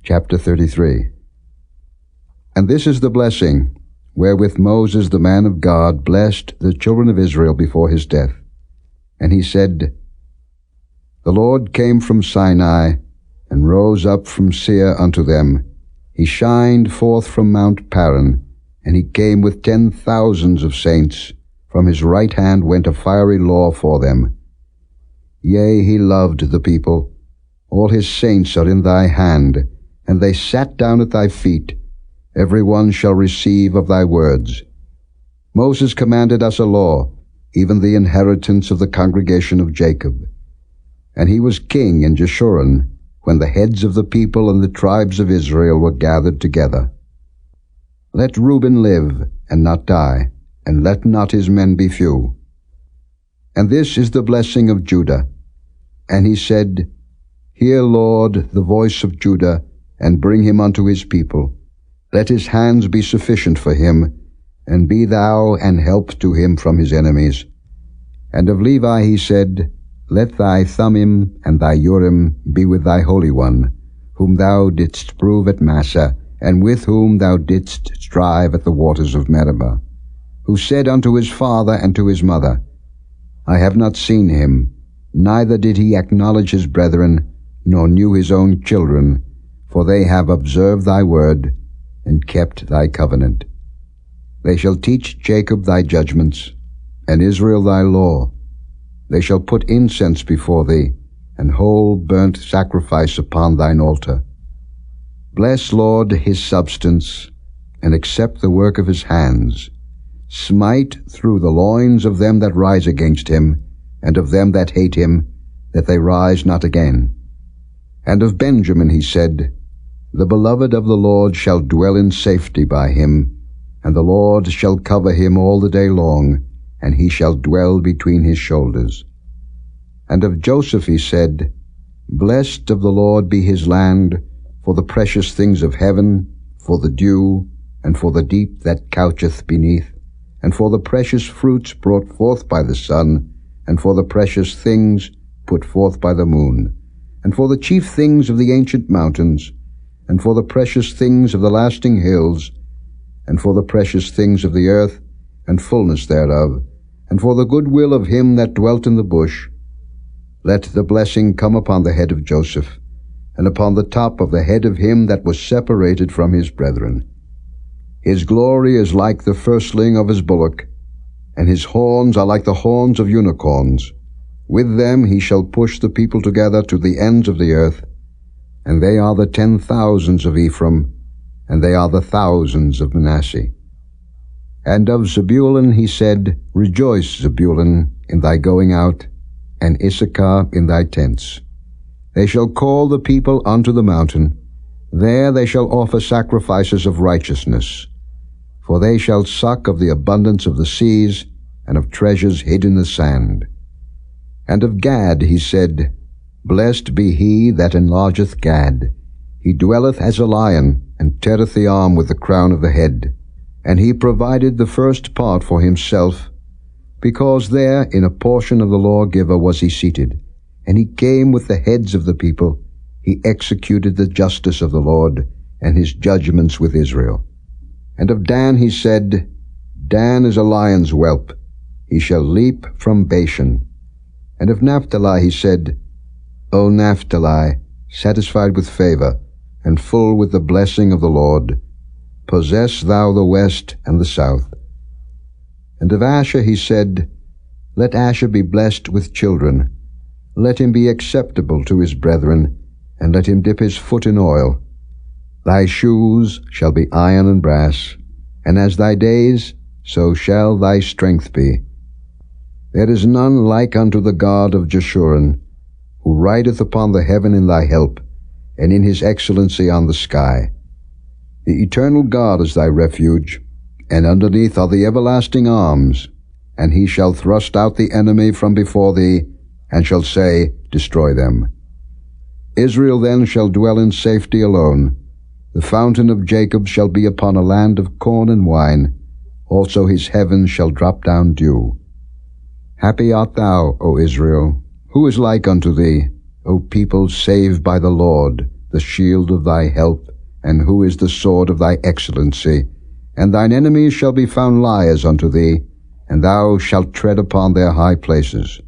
Chapter 33. And this is the blessing wherewith Moses the man of God blessed the children of Israel before his death. And he said, The Lord came from Sinai, and rose up from Seir unto them. He shined forth from Mount Paran, and he came with 10,000s of saints. From his right hand went a fiery law for them. Yea, he loved the people. All his saints are in thy hand, and they sat down at thy feet. Every one shall receive of thy words. Moses commanded us a law, even the inheritance of the congregation of Jacob. And he was king in Jeshurun, when the heads of the people and the tribes of Israel were gathered together. Let Reuben live, and not die, and let not his men be few. And this is the blessing of Judah. And he said, Hear, Lord, the voice of Judah, and bring him unto his people. Let his hands be sufficient for him, and be thou an help to him from his enemies. And of Levi he said, Let thy Thummim and thy Urim be with thy Holy One, whom thou didst prove at Massa, and with whom thou didst strive at the waters of Meribah, who said unto his father and to his mother, I have not seen him, neither did he acknowledge his brethren, nor knew his own children, for they have observed thy word, and kept thy covenant. They shall teach Jacob thy judgments, and Israel thy law. They shall put incense before thee, and whole burnt sacrifice upon thine altar. Bless, Lord, his substance, and accept the work of his hands. Smite through the loins of them that rise against him, and of them that hate him, that they rise not again. And of Benjamin he said, The beloved of the Lord shall dwell in safety by him, and the Lord shall cover him all the day long, and he shall dwell between his shoulders. And of Joseph he said, Blessed of the Lord be his land, for the precious things of heaven, for the dew, and for the deep that coucheth beneath, and for the precious fruits brought forth by the sun, and for the precious things put forth by the moon, and for the chief things of the ancient mountains, and for the precious things of the lasting hills, and for the precious things of the earth, and fullness thereof, and for the goodwill of him that dwelt in the bush. Let the blessing come upon the head of Joseph, and upon the top of the head of him that was separated from his brethren. His glory is like the firstling of his bullock, and his horns are like the horns of unicorns. With them he shall push the people together to the ends of the earth, and they are the 10,000s of Ephraim, and they are the thousands of Manasseh. And of Zebulun he said, Rejoice, Zebulun, in thy going out, and Issachar in thy tents. They shall call the people unto the mountain. There they shall offer sacrifices of righteousness. For they shall suck of the abundance of the seas, and of treasures hid in the sand. And of Gad he said, Blessed be he that enlargeth Gad. He dwelleth as a lion, and teareth the arm with the crown of the head. And he provided the first part for himself, because there in a portion of the lawgiver was he seated. And he came with the heads of the people. He executed the justice of the Lord, and his judgments with Israel. And of Dan he said, Dan is a lion's whelp. He shall leap from Bashan. And of Naphtali he said, O Naphtali, satisfied with favor, and full with the blessing of the Lord, possess thou the west and the south. And of Asher he said, Let Asher be blessed with children. Let him be acceptable to his brethren, and let him dip his foot in oil. Thy shoes shall be iron and brass, and as thy days, so shall thy strength be. There is none like unto the God of Jeshurun, who rideth upon the heaven in thy help, and in his excellency on the sky. The eternal God is thy refuge, and underneath are the everlasting arms, and he shall thrust out the enemy from before thee, and shall say, Destroy them. Israel then shall dwell in safety alone. The fountain of Jacob shall be upon a land of corn and wine. Also his heavens shall drop down dew. Happy art thou, O Israel. Who is like unto thee, O people saved by the Lord, the shield of thy help, and who is the sword of thy excellency? And thine enemies shall be found liars unto thee, and thou shalt tread upon their high places.